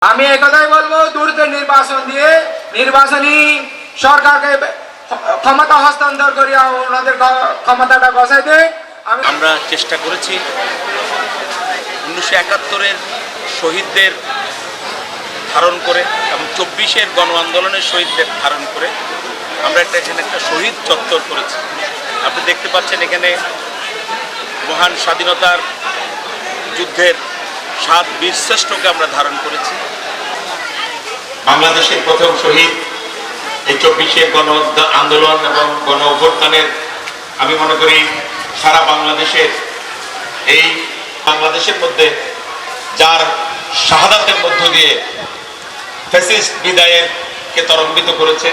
আমি একথাই বলবো, দ্রুত নির্বাচন দিয়ে নির্বাচনী সরকারকে ক্ষমতা হস্তান্তর করিয়া ওনাদের ক্ষমতাটা বসাই দেয়। আমরা চেষ্টা করেছি 1971-এর শহীদদের ধারণ করে এবং 24-এর গণ আন্দোলনের শহীদদের ধারণ করে আমরা এখানে একটা শহীদ চত্বর করেছি। আপনি দেখতে পাচ্ছেন এখানে মহান স্বাধীনতার যুদ্ধের 7 বীরশ্রেষ্ঠকে আমরা ধারণ করেছি। বাংলাদেশের প্রথম শহীদ এই 24-এর গণ আন্দোলন এবং গণ অভ্যুত্থানের আমি মনে করি সারা বাংলাদেশের মধ্যে যার শাহাদাতের মধ্য দিয়ে ফ্যাসিস্ট বিদায়ের কে ত্বরান্বিত করেছে।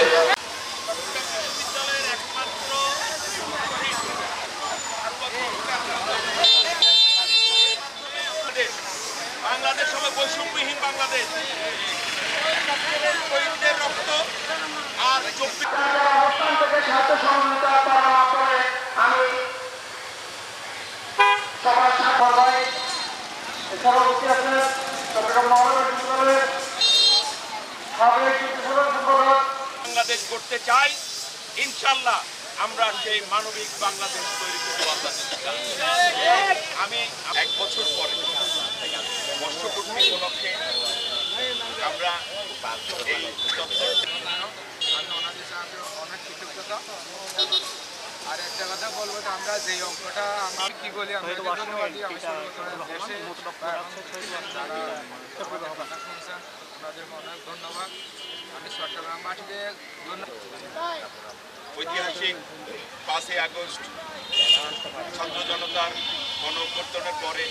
বাংলাদেশ হবে বৈষম্যহীন বাংলাদেশ। শহীদদের রক্ত আর বাংলাদেশ করতে চাই। ইনশাল্লাহ আমরা সেই মানবিক বাংলাদেশ তৈরি করব। আমি 1 বছর পরে বর্ষপূর্তি উপলক্ষে আমরা এই অনেক কৃতজ্ঞতা। আর একটা কথা বলবো, আমরা যে অঙ্কটা আমি কি বলি, আমরা ধন্যবাদী আমি দেশে কথা শুনছেন ওনাদের অনেক ধন্যবাদ। আমি চট্টগ্রাম মাটিতে ঐতিহাসিক 5ই আগস্ট ছাত্র জনতার গণ অভ্যুত্থানের পরে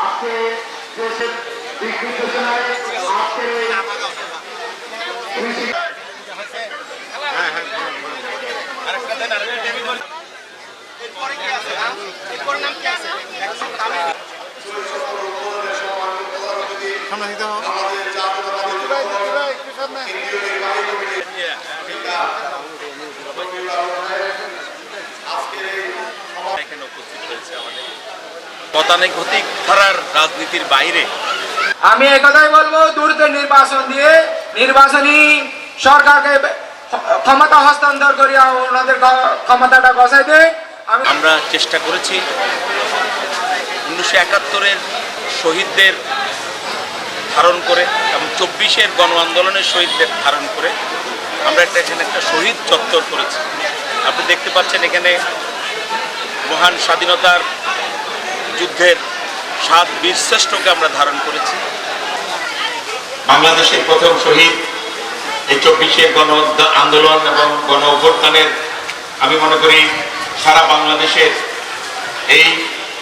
আজকে দেশের দিক নির্দেশনায় আজকে এখানে উপস্থিত হয়েছে আমাদের গতানুগতিক ধারার রাজনীতির বাইরে। আমি একথাই বলবো, দ্রুত নির্বাচন দিয়ে নির্বাচনী সরকারকে ক্ষমতা হস্তান্তর করিয়া ওনাদের ক্ষমতাটা বসাই দেয়। আমরা চেষ্টা করেছি 1971-এর শহীদদের ধারণ করে এবং 24-এর গণ আন্দোলনের শহীদদের ধারণ করে আমরা এখানে একটা শহীদ চত্বর করেছি। আপনি দেখতে পাচ্ছেন এখানে মহান স্বাধীনতার যুদ্ধের 7 বীরশ্রেষ্ঠকে আমরা ধারণ করেছি। বাংলাদেশের প্রথম শহীদ এই 24-এর গণ আন্দোলন এবং গণ অভ্যুত্থানের আমি মনে করি সারা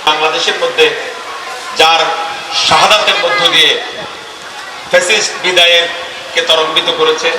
বাংলাদেশের মধ্যে যার শাহাদাতের মধ্য দিয়ে ফ্যাসিস্ট বিদায়ের কে ত্বরান্বিত করেছে।